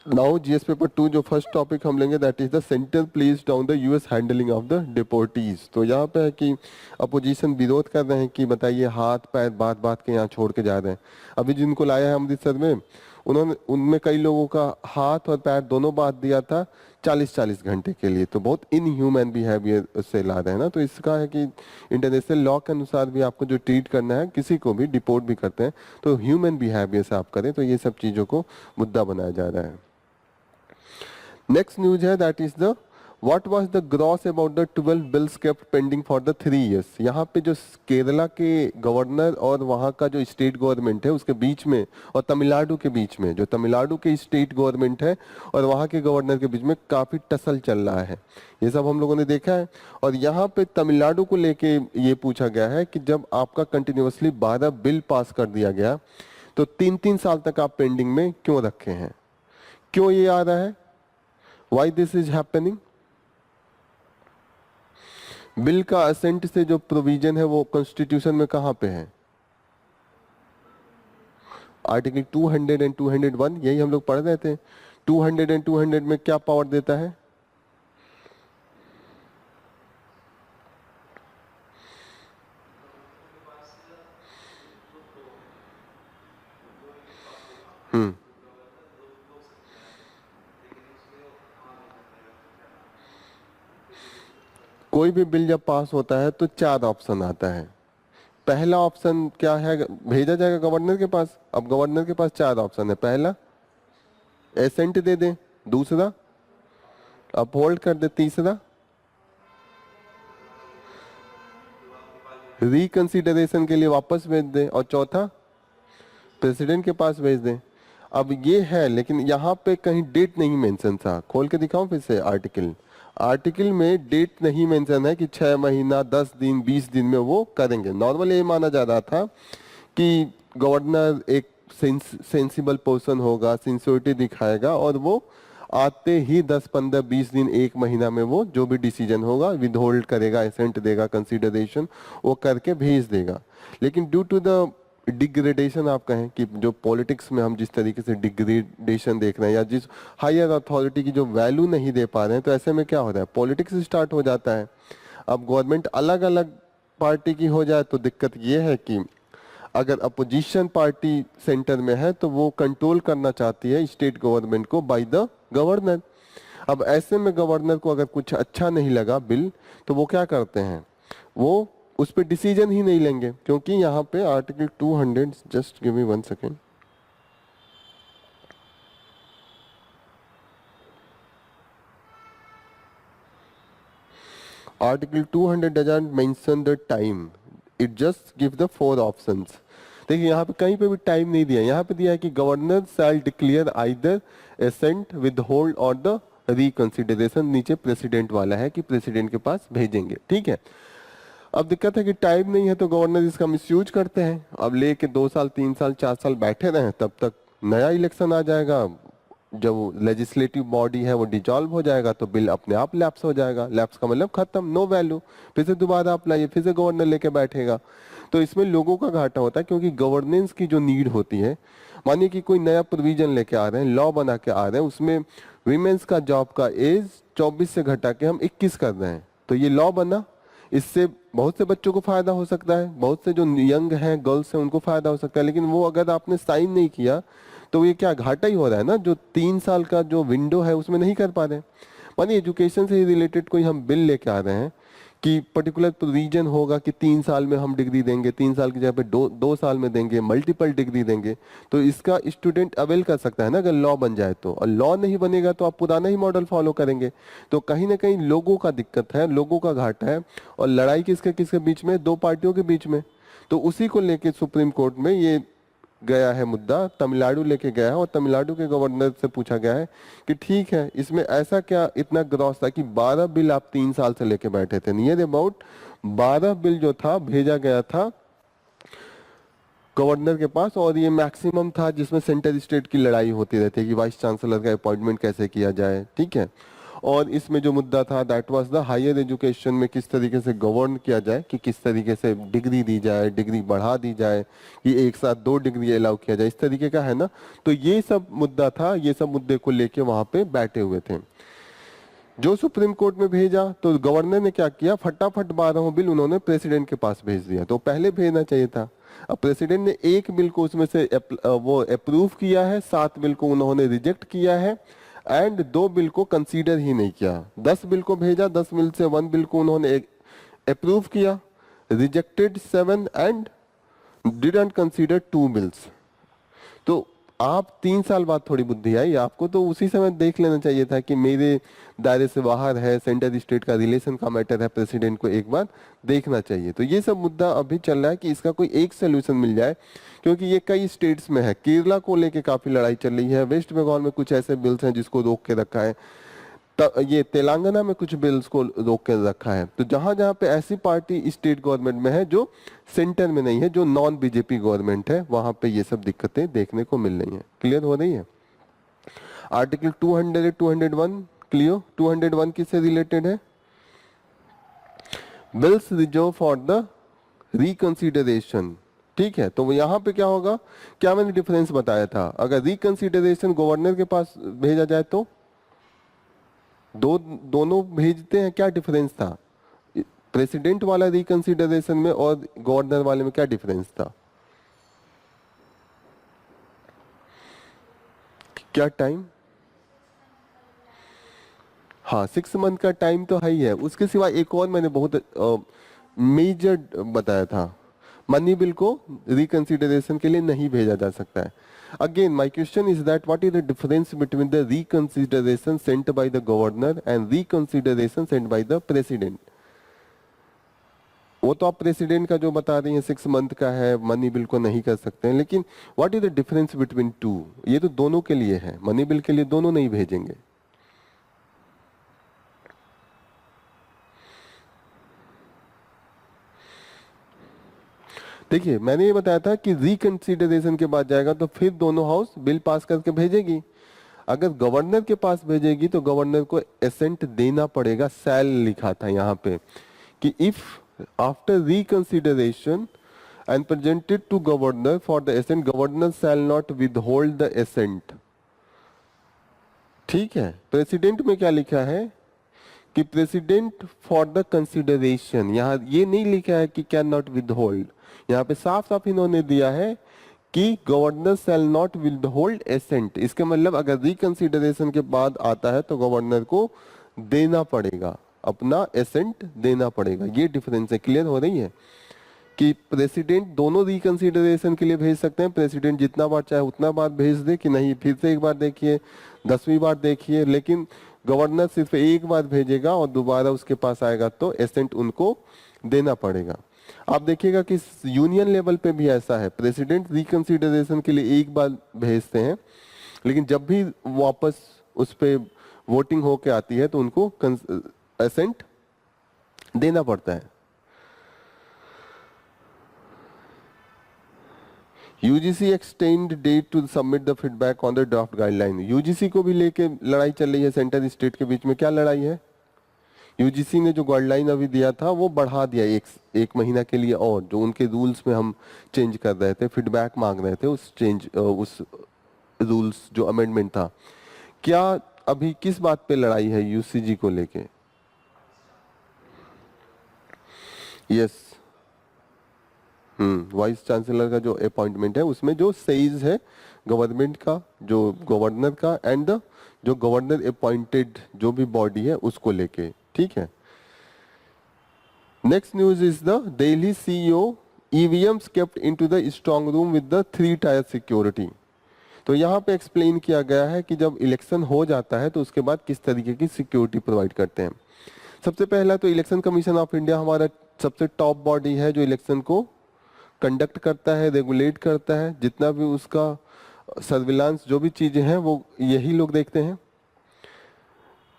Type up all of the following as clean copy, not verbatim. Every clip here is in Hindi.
नाउ जीएस पेपर 2 जो फर्स्ट टॉपिक हम लेंगे that is the centre place down the US handling of the deportees. तो यहाँ पे है कि अपोजिशन विरोध कर रहे हैं कि बताइए हाथ पैर बात बात के यहाँ छोड़ के जा रहे हैं। अभी जिनको लाया है अमृतसर में, उन्होंने उनमें कई लोगों का हाथ और पैर दोनों बात दिया था 40-40 घंटे के लिए। तो बहुत इनह्यूमन बिहेवियर से ला रहे हैं ना। तो इसका है कि इंटरनेशनल लॉ के अनुसार भी आपको जो ट्रीट करना है, किसी को भी डिपोर्ट भी करते हैं तो ह्यूमन बिहेवियर से आप करें। तो ये सब चीज़ों को मुद्दा बनाया जा रहा है। नेक्स्ट न्यूज है that is the what was the gross about the 12 bills kept pending for the 3 years. यहाँ पे जो केरला के गवर्नर और वहाँ का जो स्टेट गवर्नमेंट है उसके बीच में, और तमिलनाडु के बीच में, जो तमिलनाडु के स्टेट गवर्नमेंट है और वहाँ के गवर्नर के बीच में काफी टसल चल रहा है। ये सब हम लोगों ने देखा है। और यहाँ पे तमिलनाडु को लेके ये पूछा गया है कि जब आपका कंटिन्यूअसली 12 बिल पास कर दिया गया तो 3-3 साल तक आप पेंडिंग में क्यों रखे हैं, क्यों ये आ रहा है, why this is happening. Bill का असेंट से जो प्रोविजन है वो कॉन्स्टिट्यूशन में कहां पे है, आर्टिकल 200 एंड 201, यही हम लोग पढ़ रहे थे। 200 एंड 200 में क्या पावर देता है, हम्म कोई भी बिल जब पास होता है तो 4 ऑप्शन आता है। पहला ऑप्शन क्या है, भेजा जाएगा गवर्नर के पास। अब गवर्नर के पास 4 ऑप्शन है। पहला एसेंट दे दे, दूसरा अपहोल्ड कर दे, तीसरा रिकंसिडरेशन के लिए वापस भेज दे, और चौथा प्रेसिडेंट के पास भेज दे। अब ये है, लेकिन यहाँ पे कहीं डेट नहीं मेंशन था। खोल के दिखाऊं फिर से आर्टिकल। आर्टिकल में डेट नहीं मेंशन है कि 6 महीना 10 दिन 20 दिन में वो करेंगे। नॉर्मल ये माना जा रहा था कि गवर्नर एक सेंसिबल पर्सन होगा, सिंसियरिटी दिखाएगा और वो आते ही 10 15 20 दिन 1 महीना में वो जो भी डिसीजन होगा विद होल्ड करेगा, एसेंट देगा, कंसीडरेशन वो करके भेज देगा। लेकिन ड्यू टू द डिग्रेडेशन, आप कहें कि जो पॉलिटिक्स में हम जिस तरीके से डिग्रेडेशन देख रहे हैं या जिस हायर अथॉरिटी की जो वैल्यू नहीं दे पा रहे हैं, तो ऐसे में क्या हो रहा है, पॉलिटिक्स स्टार्ट हो जाता है। अब गवर्नमेंट अलग अलग पार्टी की हो जाए तो दिक्कत ये है कि अगर अपोजिशन पार्टी सेंटर में है तो वो कंट्रोल करना चाहती है स्टेट गवर्नमेंट को बाय द गवर्नर। अब ऐसे में गवर्नर को अगर कुछ अच्छा नहीं लगा बिल तो वो क्या करते हैं, वो उस पर डिसीजन ही नहीं लेंगे। क्योंकि यहाँ पे article 200, just give me 1 second, article 200 doesn't mention the time, it just give the 4 options. देखिए यहाँ पे कहीं पे भी टाइम नहीं दिया। यहाँ पे दिया है कि governor shall declare either assent withhold और द रिकंसिडरेशन। नीचे प्रेसिडेंट वाला है कि प्रेसिडेंट के पास भेजेंगे, ठीक है। अब दिक्कत है कि टाइम नहीं है तो गवर्नर इसका मिसयूज करते हैं। अब लेके 2 साल 3 साल 4 साल बैठे रहे, तब तक नया इलेक्शन आ जाएगा, जब लेजिस्लेटिव बॉडी है वो डिजॉल्व हो जाएगा तो बिल अपने आप लैप्स हो जाएगा। लैप्स का मतलब खत्म, नो वैल्यू। फिर से दोबारा आप लाइए, फिर से गवर्नर लेके बैठेगा। तो इसमें लोगों का घाटा होता है, क्योंकि गवर्नेंस की जो नीड होती है, मानिए कि कोई नया प्रोविजन लेके आ रहे हैं, लॉ बना के आ रहे हैं, उसमें वीमेंस का जॉब का एज 24 से घटा के हम 21 कर रहे हैं, तो ये लॉ बना, इससे बहुत से बच्चों को फायदा हो सकता है, बहुत से जो यंग हैं गर्ल्स हैं उनको फायदा हो सकता है। लेकिन वो अगर आपने साइन नहीं किया तो ये क्या घाटा ही हो रहा है ना, जो 3 साल का जो विंडो है उसमें नहीं कर पा रहे। मानिए एजुकेशन से रिलेटेड कोई हम बिल लेके आ रहे हैं कि पर्टिकुलर प्रोविजन होगा कि 3 साल में हम डिग्री देंगे, 3 साल की जगह पे 2 साल में देंगे, मल्टीपल डिग्री देंगे, तो इसका स्टूडेंट अवेल कर सकता है ना अगर लॉ बन जाए तो। और लॉ नहीं बनेगा तो आप पुराना ही मॉडल फॉलो करेंगे। तो कहीं ना कहीं लोगों का दिक्कत है, लोगों का घाटा है। और लड़ाई किसके किसके बीच में, 2 पार्टियों के बीच में। तो उसी को लेके सुप्रीम कोर्ट में ये गया है मुद्दा, तमिलनाडु लेके गया है। और तमिलनाडु के गवर्नर से पूछा गया है कि ठीक है, इसमें ऐसा क्या इतना ग्रॉस था कि 12 बिल आप 3 साल से लेके बैठे थे। नियर अबाउट 12 बिल जो था भेजा गया था गवर्नर के पास, और ये मैक्सिमम था जिसमें सेंटर स्टेट की लड़ाई होती रहती है कि वाइस चांसलर का अपॉइंटमेंट कैसे किया जाए, ठीक है। और इसमें जो मुद्दा था that was the higher education में किस तरीके से गवर्न किया जाए, कि किस तरीके से डिग्री दी जाए, डिग्री बढ़ा दी जाए, कि एक साथ 2 डिग्री अलाउ किया जाए, इस तरीके का है ना। तो ये सब मुद्दा था, ये सब मुद्दे को लेके वहां पे बैठे हुए थे। जो सुप्रीम कोर्ट में भेजा तो गवर्नर ने क्या किया, फटाफट 12 बिल उन्होंने प्रेसिडेंट के पास भेज दिया। तो पहले भेजना चाहिए था। अब प्रेसिडेंट ने एक बिल को उसमें से वो अप्रूव किया है, 7 बिल को उन्होंने रिजेक्ट किया है, एंड 2 बिल को कंसीडर ही नहीं किया। 10 बिल को भेजा, 10 बिल से 1 बिल को उन्होंने अप्रूव किया, rejected 7 and didn't consider 2 bills. तो आप 3 साल बाद थोड़ी बुद्धि आई आपको, तो उसी समय देख लेना चाहिए था कि मेरे दायरे से बाहर है, सेंटर स्टेट का रिलेशन का मैटर है, प्रेसिडेंट को एक बार देखना चाहिए। तो ये सब मुद्दा अभी चल रहा है कि इसका कोई एक सोल्यूशन मिल जाए, क्योंकि ये कई स्टेट्स में है। केरला को लेके काफी लड़ाई चल रही है, वेस्ट बंगाल में कुछ ऐसे बिल्स हैं जिसको रोक के रखा है, ये तेलंगाना में कुछ बिल्स को रोक कर रखा है। तो जहां जहां पे ऐसी पार्टी स्टेट गवर्नमेंट में है जो सेंटर में नहीं है, जो नॉन बीजेपी गवर्नमेंट है, वहां पे ये सब दिक्कतें देखने को मिल रही हैं। क्लियर हो रही है? Article 200 201 clear. 201 किससे रिलेटेड है? Bills reserve for the reconsideration. ठीक है, तो यहाँ पे क्या होगा, क्या मैंने डिफरेंस बताया था, अगर रिकंसिडरेशन गवर्नर के पास भेजा जाए तो दोनों भेजते हैं, क्या डिफरेंस था? प्रेसिडेंट वाला रिकंसिडरेशन में और गवर्नर वाले में क्या डिफरेंस था? क्या टाइम? हाँ, 6 मंथ का टाइम तो है ही है। उसके सिवा एक और मैंने बहुत मेजर बताया था, मनी बिल को रिकंसिडरेशन के लिए नहीं भेजा जा सकता है। Again my question is that what is the difference between the reconsideration sent by the governor and reconsideration sent by the president? वो तो आप प्रेसिडेंट का जो बता रही हैं 6 मंथ का है, मनी बिल को नहीं कर सकते हैं, लेकिन what is the difference between two? ये तो दोनों के लिए है, मनी बिल के लिए दोनों नहीं भेजेंगे। देखिए, मैंने ये बताया था कि रिकंसिडरेशन के बाद जाएगा तो फिर दोनों हाउस बिल पास करके भेजेगी। अगर गवर्नर के पास भेजेगी तो गवर्नर को एसेंट देना पड़ेगा। सेल लिखा था यहाँ पे कि if after reconsideration and presented to governor for the assent, governor shall not withhold the assent. ठीक है, प्रेसिडेंट में क्या लिखा है कि प्रेसिडेंट फॉर द कंसिडरेशन, यहाँ ये नहीं लिखा है कि कैन नॉट विदहोल्ड। यहाँ पे साफ साफ इन्होंने दिया है कि governor shall not withhold assent. इसके मतलब अगर रिकंसिडरेशन के बाद आता है तो गवर्नर को देना पड़ेगा, अपना एसेंट देना पड़ेगा। ये डिफरेंस है। क्लियर हो रही है कि प्रेसिडेंट दोनों रिकंसिडरेशन के लिए भेज सकते हैं, प्रेसिडेंट जितना बार चाहे उतना बार भेज दे, कि नहीं फिर से एक बार देखिए, 10वीं बार देखिए, लेकिन गवर्नर सिर्फ एक बार भेजेगा और दोबारा उसके पास आएगा तो एसेंट उनको देना पड़ेगा। आप देखिएगा कि यूनियन लेवल पे भी ऐसा है, प्रेसिडेंट रिकंसिडरेशन के लिए एक बार भेजते हैं, लेकिन जब भी वापस उस पे वोटिंग होके आती है तो उनको एसेंट देना पड़ता है। UGC extend date to submit the feedback on the draft guideline. UGC को भी लेके लड़ाई चल रही है, सेंटर स्टेट के बीच में। क्या लड़ाई है? यूजीसी ने जो गाइडलाइन अभी दिया था वो बढ़ा दिया एक महीना के लिए, और जो उनके रूल्स में हम चेंज कर रहे थे, फीडबैक मांग रहे थे, उस रूल्स जो अमेंडमेंट था। क्या अभी किस बात पे लड़ाई है यूसीजी को लेके? यस, वाइस चांसलर का जो अपॉइंटमेंट है उसमें जो सेज है गवर्नमेंट का, जो गवर्नर का, एंड द जो गवर्नर अपॉइंटेड जो भी बॉडी है उसको लेके। ठीक है, next news is the Delhi CEO EVMs kept into the strong room with the 3 tyre security. तो यहाँ पे एक्सप्लेन किया गया है कि जब इलेक्शन हो जाता है तो उसके बाद किस तरीके की सिक्योरिटी प्रोवाइड करते हैं। सबसे पहला तो इलेक्शन कमीशन ऑफ इंडिया हमारा सबसे टॉप बॉडी है जो इलेक्शन को कंडक्ट करता है, रेगुलेट करता है। जितना भी उसका सर्विलांस जो भी चीजें हैं वो यही लोग देखते हैं।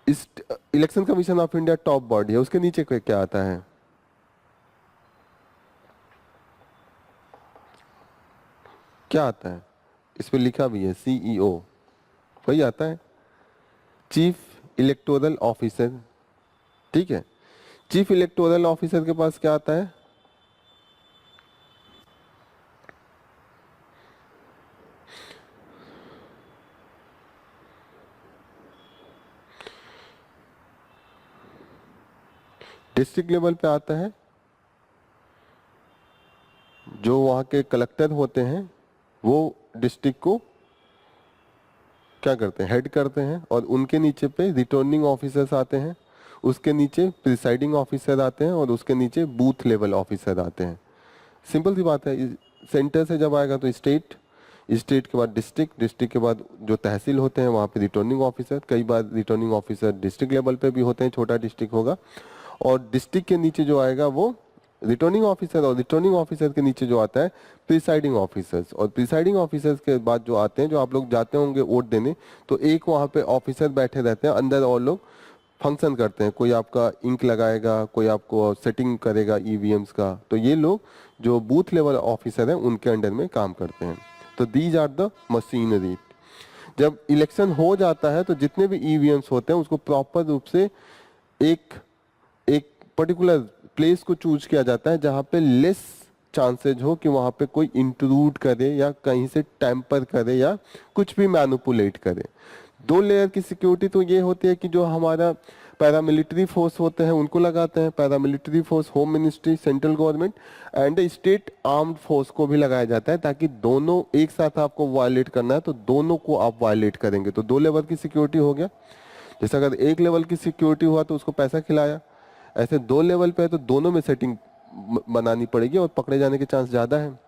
इस election commission of India top body है। उसके नीचे क्या आता है? क्या आता है? इस पे लिखा भी है सीईओ, वही आता है, चीफ इलेक्टोरल ऑफिसर, ठीक है। चीफ इलेक्टोरल ऑफिसर के पास क्या आता है? डिस्ट्रिक्ट लेवल पे आता है, जो वहाँ के कलेक्टर होते हैं वो डिस्ट्रिक्ट को क्या करते हैं, हेड करते हैं, और उनके नीचे पे रिटर्निंग ऑफिसर्स आते हैं, उसके नीचे प्रिसाइडिंग ऑफिसर आते हैं, और उसके नीचे बूथ लेवल ऑफिसर आते हैं। सिंपल सी बात है। सेंटर से जब आएगा तो स्टेट, स्टेट के बाद डिस्ट्रिक्ट, डिस्ट्रिक्ट के बाद जो तहसील होते हैं वहाँ पे रिटर्निंग ऑफिसर, कई बार रिटर्निंग ऑफिसर डिस्ट्रिक्ट लेवल पे भी होते हैं, छोटा डिस्ट्रिक्ट होगा, और डिस्ट्रिक्ट के नीचे जो आएगा वो रिटर्निंग ऑफिसर, और रिटर्निंग ऑफिसर के नीचे जो आता है प्रिसाइडिंग ऑफिसर्स, और प्रिसाइडिंग ऑफिसर्स के बाद जो आते हैं, जो आप लोग जाते होंगे वोट देने, तो एक वहाँ पे ऑफिसर बैठे रहते हैं, अंदर और लोग फंक्शन करते हैं, कोई आपका इंक लगाएगा, कोई आपको सेटिंग करेगा ईवीएम्स का, तो ये लोग जो बूथ लेवल ऑफिसर हैं उनके अंडर में काम करते हैं। तो दीज आर द मशीनरी। जब इलेक्शन हो जाता है तो जितने भी ईवीएम्स होते हैं उसको प्रॉपर रूप से एक एक पर्टिकुलर प्लेस को चूज किया जाता है जहाँ पे लेस चांसेज हो कि वहाँ पे कोई इंट्रूड करे या कहीं से टैंपर करे या कुछ भी मैनिपुलेट करे। दो लेयर की सिक्योरिटी तो ये होती है कि जो हमारा पैरामिलिट्री फोर्स होते हैं उनको लगाते हैं, paramilitary force home ministry, central government and state armed force को भी लगाया जाता है, ताकि दोनों एक साथ आपको वायलेट करना है तो दोनों को आप वायलेट करेंगे, तो दो लेवल की सिक्योरिटी हो गया। जैसे अगर एक लेवल की सिक्योरिटी हुआ तो उसको पैसा खिलाया, ऐसे दो लेवल पे है तो दोनों में सेटिंग बनानी पड़ेगी और पकड़े जाने के चांस ज्यादा है।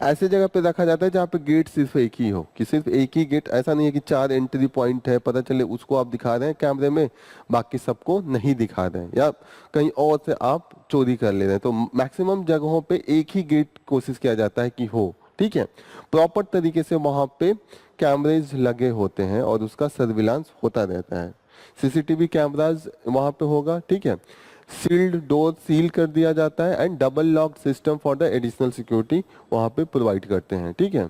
ऐसे जगह पे रखा जाता है जहाँ पे गेट सिर्फ एक ही हो, कि सिर्फ एक ही गेट, ऐसा नहीं है कि 4 एंट्री पॉइंट है, पता चले उसको आप दिखा रहे हैं कैमरे में, बाकी सबको नहीं दिखा रहे हैं, या कहीं और से आप चोरी कर ले रहे हैं। तो मैक्सिमम जगहों पे एक ही गेट कोशिश किया जाता है कि हो, ठीक है। प्रॉपर तरीके से वहां पे कैमरेज लगे होते हैं और उसका सर्विलांस होता रहता है। सीसीटीवी कैमराज वहां पे होगा, ठीक है। सील्ड डोर सील कर दिया जाता है and double lock system for the additional security वहां पे प्रोवाइड करते हैं, ठीक है।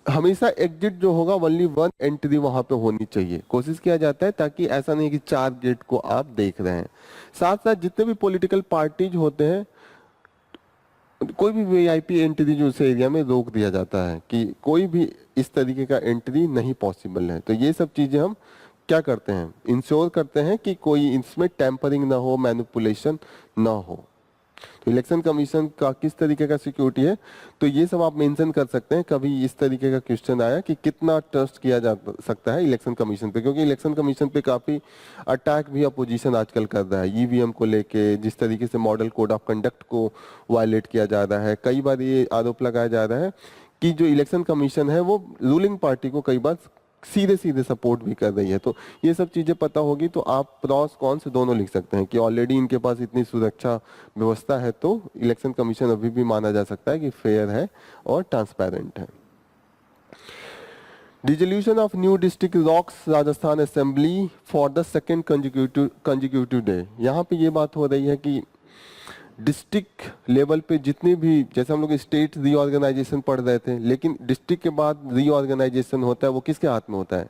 हमेशा एग्जिट जो होगा ओनली वन एंट्री वहां पे होनी चाहिए, कोशिश किया जाता है, ताकि ऐसा नहीं कि 4 गेट को आप देख रहे हैं। साथ साथ जितने भी पॉलिटिकल पार्टीज होते हैं, कोई भी वीआईपी एंट्री जो उस एरिया में रोक दिया जाता है कि कोई भी इस तरीके का एंट्री नहीं पॉसिबल है। तो ये सब चीजें हम क्या करते हैं, इंश्योर करते हैं कि कोई इसमें टेम्परिंग ना हो, मैनिपुलेशन ना हो। तो इलेक्शन कमीशन का किस तरीके का सिक्योरिटी है, तो ये सब आप मेंशन कर सकते हैं। कभी इस तरीके का क्वेश्चन आया कि कितना ट्रस्ट किया जा सकता है इलेक्शन कमीशन पे, क्योंकि इलेक्शन कमीशन पे काफी अटैक भी अपोजिशन आजकल कर रहा है ईवीएम को लेके, जिस तरीके से मॉडल कोड ऑफ कंडक्ट को वायलेट किया जा रहा है। कई बार ये आरोप लगाया जा रहा है कि जो इलेक्शन कमीशन है वो रूलिंग पार्टी को कई बार सीधे सीधे सपोर्ट भी कर रही है। तो ये सब चीजें पता होगी तो आप प्रॉस कॉन्स दोनों लिख सकते हैं कि ऑलरेडी इनके पास इतनी सुरक्षा व्यवस्था है, तो इलेक्शन कमीशन अभी भी माना जा सकता है कि फेयर है और ट्रांसपेरेंट है। Dissolution of new district rocks Rajasthan assembly for the second consecutive day. यहाँ पे ये बात हो रही है कि डिस्ट्रिक्ट लेवल पे जितने भी, जैसे हम लोग स्टेट रीऑर्गेनाइजेशन पढ़ रहे थे, लेकिन डिस्ट्रिक्ट के बाद रीऑर्गेनाइजेशन होता है वो किसके हाथ में होता है?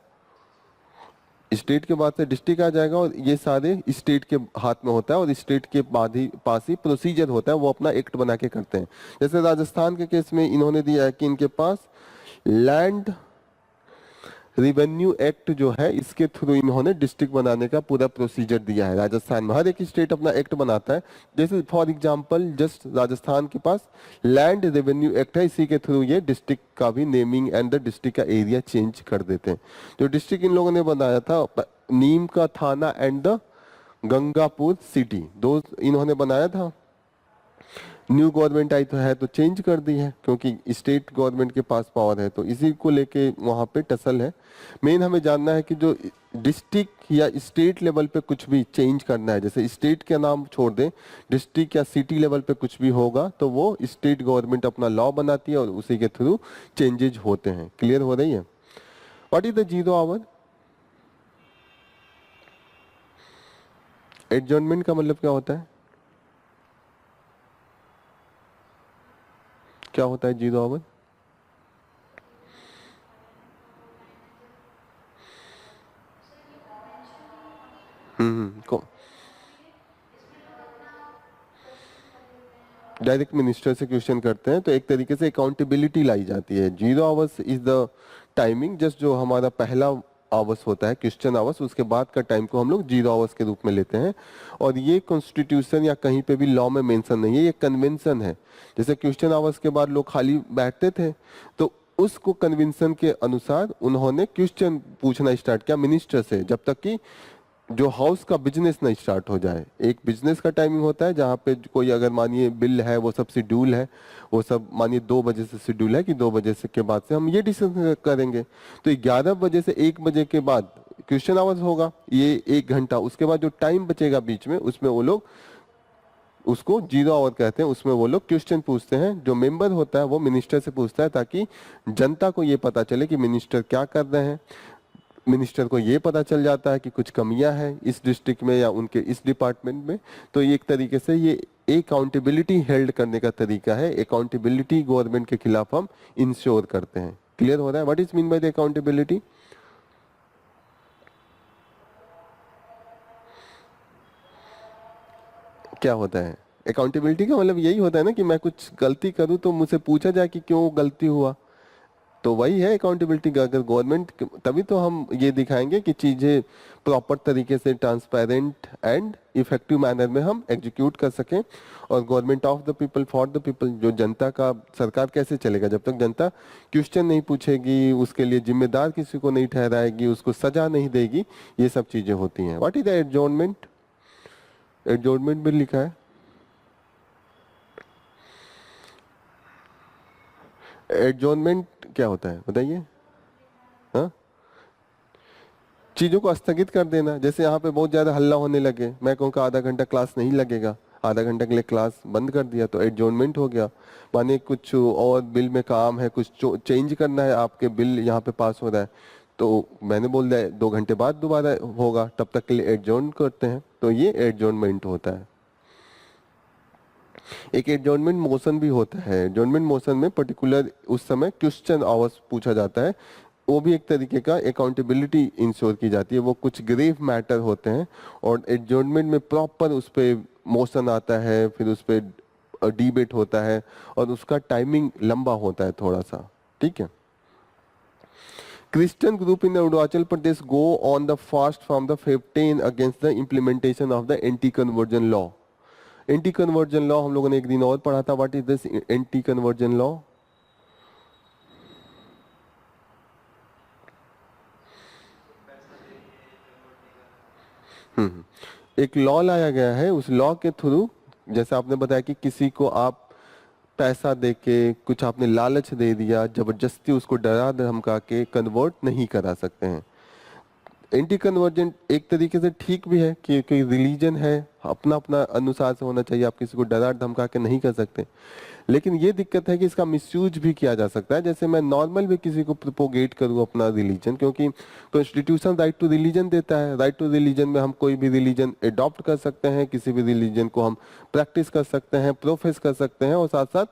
स्टेट के बाद से डिस्ट्रिक्ट आ जाएगा और ये सारे स्टेट के हाथ में होता है, और स्टेट के बाद ही पास ही प्रोसीजर होता है, वो अपना एक्ट बना के करते हैं। जैसे राजस्थान के केस में इन्होंने दिया है कि इनके पास लैंड रिवेन्यू एक्ट जो है, इसके थ्रू इन्होंने डिस्ट्रिक्ट बनाने का पूरा प्रोसीजर दिया है। राजस्थान में हर एक स्टेट अपना एक्ट बनाता है, जैसे फॉर एग्जांपल जस्ट राजस्थान के पास लैंड रेवेन्यू एक्ट है, इसी के थ्रू ये डिस्ट्रिक्ट का भी नेमिंग एंड द डिस्ट्रिक्ट का एरिया चेंज कर देते हैं। जो डिस्ट्रिक्ट इन लोगों ने बनाया था, नीम का थाना एंड द गंगापुर सिटी, दो इन्होंने बनाया था। न्यू गवर्नमेंट आई तो है तो चेंज कर दी है, क्योंकि स्टेट गवर्नमेंट के पास पावर है, तो इसी को लेके वहां पे टसल है। मेन हमें जानना है कि जो डिस्ट्रिक्ट या स्टेट लेवल पे कुछ भी चेंज करना है, जैसे स्टेट का नाम छोड़ दें, डिस्ट्रिक्ट या सिटी लेवल पे कुछ भी होगा तो वो स्टेट गवर्नमेंट अपना लॉ बनाती है और उसी के थ्रू चेंजेज होते हैं। क्लियर हो रही है? What is the 0 hour? Adjournment का मतलब क्या होता है? क्या होता है 0 आवर? को डायरेक्ट मिनिस्टर से क्वेश्चन करते हैं तो एक तरीके से अकाउंटेबिलिटी लाई जाती है। 0 hours is the timing, just जो हमारा पहला आवर्स होता है क्वेश्चन आवर्स, उसके बाद का टाइम को हम लोग 0 आवर्स के रूप में लेते हैं। और ये कॉन्स्टिट्यूशन या कहीं पे भी लॉ में मेंशन नहीं है, ये कन्वेंशन है। जैसे क्वेश्चन आवर्स के बाद लोग खाली बैठते थे तो उसको कन्वेंशन के अनुसार उन्होंने क्वेश्चन पूछना स्टार्ट किया मिनिस्टर से, जब तक कि जो हाउस का बिजनेस ना स्टार्ट हो जाए। एक बिजनेस का टाइमिंग होता है जहाँ पे कोई अगर मानिए बिल है, वो सब शेड्यूल है, वो सब मानिए 2 बजे से शेड्यूल है कि 2 बजे से के बाद से हम ये डिसीजन करेंगे। तो 11 बजे से 1 बजे के बाद क्वेश्चन आवर्स होगा, ये 1 घंटा। उसके बाद जो टाइम बचेगा बीच में, उसमें वो लोग उसको 0 आवर कहते हैं। उसमें वो लोग क्वेश्चन पूछते हैं, जो मेंबर होता है वो मिनिस्टर से पूछता है ताकि जनता को ये पता चले कि मिनिस्टर क्या कर रहे हैं। मिनिस्टर को ये पता चल जाता है कि कुछ कमियां हैं इस डिस्ट्रिक्ट में या उनके इस डिपार्टमेंट में। तो ये एक तरीके से ये अकाउंटेबिलिटी हेल्ड करने का तरीका है। अकाउंटेबिलिटी गवर्नमेंट के खिलाफ हम इंश्योर करते हैं। क्लियर हो रहा है what is mean by the accountability? क्या होता है अकाउंटेबिलिटी का मतलब? यही होता है ना कि मैं कुछ गलती करूं तो मुझसे पूछा जाए कि क्यों गलती हुआ। तो वही है अकाउंटेबिलिटी का। अगर गवर्नमेंट, तभी तो हम ये दिखाएंगे कि चीजें प्रॉपर तरीके से ट्रांसपेरेंट एंड इफेक्टिव मैनर में हम एग्जीक्यूट कर सकें। और government of the people for the people, जो जनता का सरकार कैसे चलेगा? जब तक जनता क्वेश्चन नहीं पूछेगी, उसके लिए जिम्मेदार किसी को नहीं ठहराएगी, उसको सजा नहीं देगी, ये सब चीजें होती हैं। What is the adjournment? Adjournment bill लिखा है। एडजॉर्नमेंट क्या होता है बताइए? हाँ, चीजों को स्थगित कर देना। जैसे यहाँ पे बहुत ज्यादा हल्ला होने लगे, मैं कहूँगा आधा घंटा क्लास नहीं लगेगा, आधा घंटे के लिए क्लास बंद कर दिया, तो एडजॉर्नमेंट हो गया। माने कुछ और बिल में काम है, कुछ चेंज करना है, आपके बिल यहाँ पे पास हो रहा है, तो मैंने बोल दिया 2 घंटे बाद दोबारा होगा, तब तक के लिए एडजॉर्न करते हैं। तो ये एडजॉर्नमेंट होता है। एक एडजॉर्नमेंट मोशन भी होता है। एडजॉर्नमेंट मोशन में पर्टिकुलर उस समय क्वेश्चन आवर्स पूछा जाता है, वो भी एक तरीके का अकाउंटेबिलिटी इंश्योर की जाती है। वो कुछ ग्रेव मैटर होते हैं और एडजॉर्नमेंट में प्रॉपर उस पर मोशन आता है, फिर उस पर डिबेट होता है और उसका टाइमिंग लंबा होता है थोड़ा सा। ठीक है। Christian group in Arunachal Pradesh go on the fast from the 15 against the implementation of the anti-conversion law. Anti conversion law हम लोगों ने एक दिन और पढ़ा था। What is this anti conversion law? एक लॉ लाया गया है। उस लॉ के थ्रू, जैसे आपने बताया कि किसी को आप पैसा देके, कुछ आपने लालच दे दिया, जबरदस्ती उसको डरा धमका के कन्वर्ट नहीं करा सकते हैं। एंटी कन्वर्जेंट एक तरीके से ठीक भी है कि कोई रिलीजन है, अपना अपना अनुसार से होना चाहिए, आप किसी को डरा धमका के नहीं कर सकते। लेकिन ये दिक्कत है कि इसका मिसयूज भी किया जा सकता है। जैसे मैं नॉर्मल भी किसी को प्रोपोगेट करूँ अपना रिलीजन, क्योंकि कॉन्स्टिट्यूशन राइट टू रिलीजन देता है। राइट टू रिलीजन में हम कोई भी रिलीजन अडॉप्ट कर सकते हैं, किसी भी रिलीजन को हम प्रैक्टिस कर सकते हैं, प्रोफेस कर सकते हैं और साथ साथ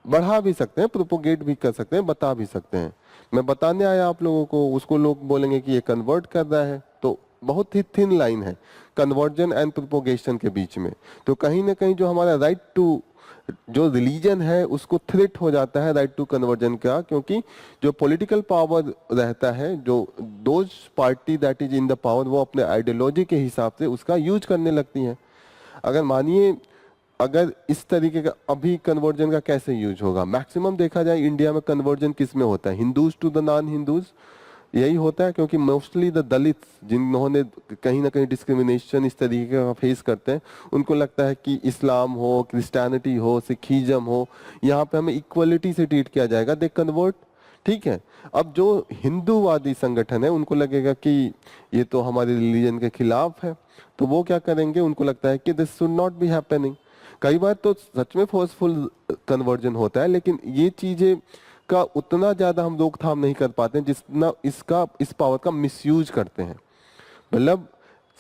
बढ़ा भी सकते हैं, प्रोपोगेट भी कर सकते हैं, बता भी सकते हैं। मैं बताने आया आप लोगों को, उसको लोग बोलेंगे कि ये कन्वर्ट कर रहा है। तो बहुत ही थिन लाइन है कन्वर्जन एंड प्रोपोगेशन के बीच में। तो कहीं ना कहीं जो हमारा राइट टू, जो रिलीजन है, उसको थ्रेट हो जाता है राइट टू कन्वर्जन का, क्योंकि जो पॉलिटिकल पावर रहता है, जो those party that is in the power, वो अपने आइडियोलॉजी के हिसाब से उसका यूज करने लगती हैं। अगर मानिए, अगर इस तरीके का अभी कन्वर्जन का कैसे यूज होगा? मैक्सिमम देखा जाए इंडिया में कन्वर्जन किस में होता है? Hindus to the non Hindus, यही होता है। क्योंकि मोस्टली द दलित्स, जिन्होंने कहीं ना कहीं डिस्क्रिमिनेशन इस तरीके का फेस करते हैं, उनको लगता है कि इस्लाम हो, क्रिश्चियनिटी हो, सिखिज्म हो, यहाँ पे हमें इक्वलिटी से ट्रीट किया जाएगा, दे कन्वर्ट। ठीक है। अब जो हिंदूवादी संगठन है, उनको लगेगा कि ये तो हमारे रिलीजन के खिलाफ है, तो वो क्या करेंगे? उनको लगता है कि this should not be happening. कई बार तो सच में फोर्सफुल कन्वर्जन होता है, लेकिन ये चीजें का उतना ज्यादा हम रोकथाम नहीं कर पाते हैं जितना इस पावर का मिसयूज करते हैं। मतलब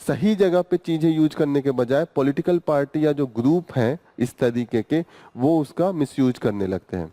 सही जगह पे चीजें यूज करने के बजाय पॉलिटिकल पार्टी या जो ग्रुप हैं इस तरीके के, वो उसका मिसयूज करने लगते हैं।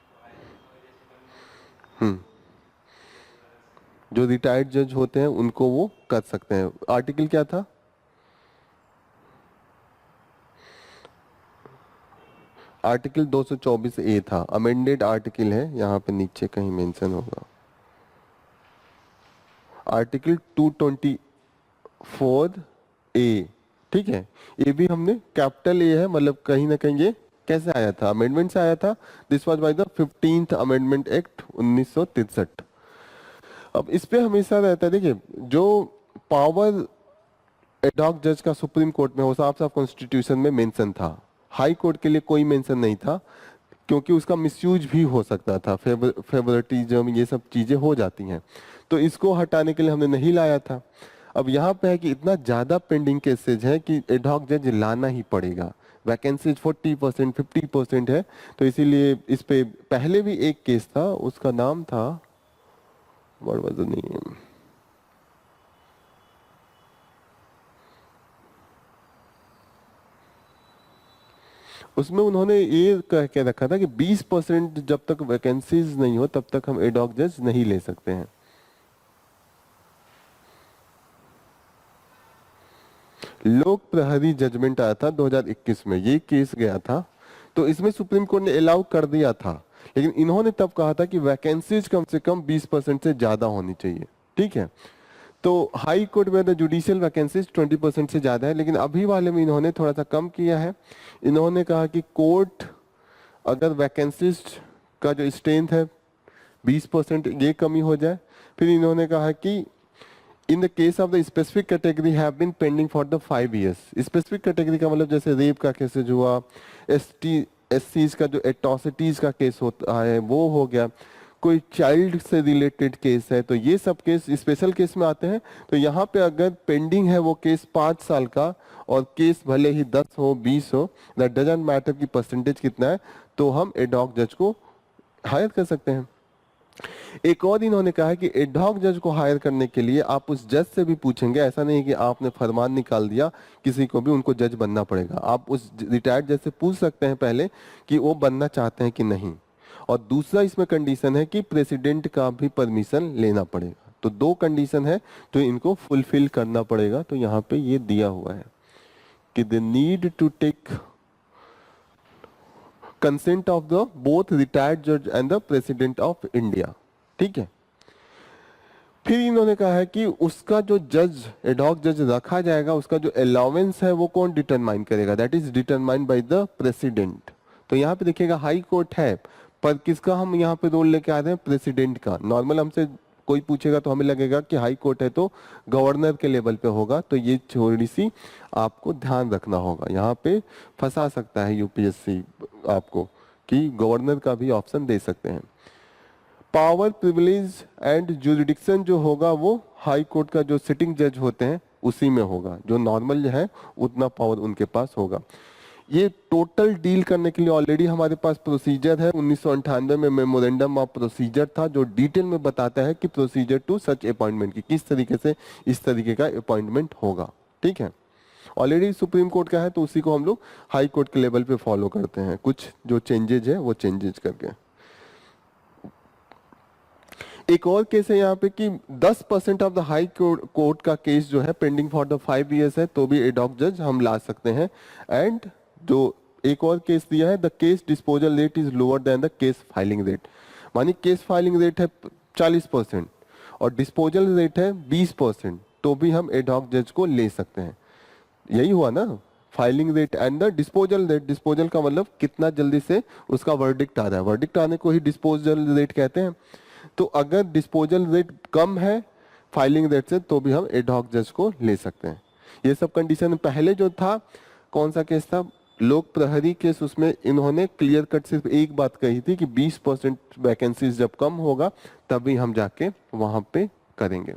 जो रिटायर्ड जज होते हैं उनको वो कर सकते हैं। आर्टिकल क्या था? आर्टिकल 224 ए था, अमेंडेड आर्टिकल है, यहाँ पे नीचे कहीं मेंशन होगा। आर्टिकल 224 ए, ठीक है। ये भी हमने कैपिटल ए है, मतलब कहीं ना कहीं ये कैसे आया था? अमेंडमेंट से आया था। This was by the 15th amendment act 1963। अब इस पे हमेशा रहता है, देखिए जो पावर एडॉक जज का सुप्रीम कोर्ट में, वो साफ साफ कॉन्स्टिट्यूशन में मेंशन था। हाई कोर्ट के लिए कोई मेंशन नहीं था, क्योंकि उसका मिसयूज भी हो सकता था, फेवरेटिज्म ये सब चीजें हो जाती हैं, तो इसको हटाने के लिए हमने नहीं लाया था। अब यहाँ पे है कि इतना ज्यादा पेंडिंग केसेज है कि एडॉक जज लाना ही पड़ेगा। वैकेंसीज 40% 50% है, तो इसीलिए इस पे पहले भी एक केस था, उसका नाम था, व्हाट वाज द नेम, उसमें उन्होंने ये कह के रखा था कि 20% जब तक वैकेंसीज नहीं हो तब तक हम एडॉक जज नहीं ले सकते हैं। लोक प्रहरी जजमेंट आया था 2021 में, ये केस गया था, तो इसमें सुप्रीम कोर्ट ने अलाउ कर दिया था, लेकिन इन्होंने तब कहा था कि वैकेंसीज कम से कम 20% से ज्यादा होनी चाहिए, ठीक है। तो हाई कोर्ट में द जुडिशियल वैकेंसीज 20% से ज्यादा है, लेकिन अभी वाले में इन्होंने थोड़ा सा कम किया है। इन्होंने कहा कि कोर्ट अगर वैकेंसीज का जो स्ट्रेंथ है 20% ये कमी हो जाए। फिर इन्होंने कहा कि in the case of the specific category have been pending for the 5 years। Specific category का मतलब जैसे रेप का केसेज हुआ, एससीज का जो एट्रोसिटीज का केस होता है वो हो गया, कोई चाइल्ड से रिलेटेड केस है, तो ये सब केस स्पेशल केस में आते हैं। तो यहाँ पे अगर पेंडिंग है वो केस 5 साल का, और केस भले ही 10 हो 20 हो, दैट डजंट मैटर कि परसेंटेज कितना है, तो हम एडॉक जज को हायर कर सकते हैं। एक और इन्होंने कहा कि एडॉक जज को हायर करने के लिए आप उस जज से भी पूछेंगे, ऐसा नहीं कि आपने फरमान निकाल दिया किसी को भी उनको जज बनना पड़ेगा। आप उस रिटायर्ड जज से पूछ सकते हैं पहले कि वो बनना चाहते हैं कि नहीं। और दूसरा इसमें कंडीशन है कि प्रेसिडेंट का भी परमिशन लेना पड़ेगा। तो 2 कंडीशन है जो इनको फुलफिल करना पड़ेगा। तो यहाँ पे ये दिया हुआ है कि they need to take consent of the both retired जज and the president of India, ठीक है। फिर इन्होंने कहा है कि उसका जो जज एडॉक जज रखा जाएगा, उसका जो अलाउंस है वो कौन डिटरमाइन करेगा? That is determined by the president. तो यहाँ पे देखिएगा हाई कोर्ट है, पर किसका हम यहाँ पे रोल लेके आ रहे हैं? प्रेसिडेंट का। नॉर्मल हमसे कोई पूछेगा तो हमें लगेगा कि हाई कोर्ट है तो गवर्नर के लेवल पे होगा, तो ये थोड़ी सी आपको ध्यान रखना होगा। यहाँ पे फंसा सकता है यूपीएससी आपको कि गवर्नर का भी ऑप्शन दे सकते हैं। पावर प्रिविलेज एंड जुरिडिक्शन जो होगा वो हाई कोर्ट का जो सिटिंग जज होते हैं उसी में होगा, जो नॉर्मल है उतना पावर उनके पास होगा। ये टोटल डील करने के लिए ऑलरेडी हमारे पास प्रोसीजर है। 1998 में मेमोरेंडम ऑफ प्रोसीजर था, जो डिटेल में बताता है कि प्रोसीजर टू सच अपॉइंटमेंट की किस तरीके से इस तरीके का अपॉइंटमेंट होगा, ठीक है। ऑलरेडी सुप्रीम कोर्ट का है, तो उसी को हम लोग हाई कोर्ट के लेवल पे फॉलो करते हैं, कुछ जो चेंजेज है वो चेंजेज करके। एक और केस है यहाँ पे कि 10% ऑफ द हाई कोर्ट का केस जो है पेंडिंग फॉर द 5 years है, तो भी एडॉक जज हम ला सकते हैं। एंड जो एक और केस दिया है, the case disposal rate is lower than the case filing rate. मानी केस फाइलिंग रेट है 40% और डिस्पोजल रेट है 20%, तो भी हम एडॉक जज को ले सकते हैं। यही हुआ ना, filing rate and the disposal rate. Disposal का मतलब कितना जल्दी से उसका वर्डिक्ट आ रहा है, वर्डिक्ट आने को ही डिस्पोजल रेट कहते हैं। तो अगर डिस्पोजल रेट कम है फाइलिंग रेट से, तो भी हम एडॉक जज को ले सकते हैं। ये सब कंडीशन पहले जो था, कौन सा केस था? लोक प्रहरी केस। उसमें इन्होंने क्लियर कट सिर्फ एक बात कही थी कि 20% वैकेंसीज जब कम होगा तभी हम जाके वहां पे करेंगे।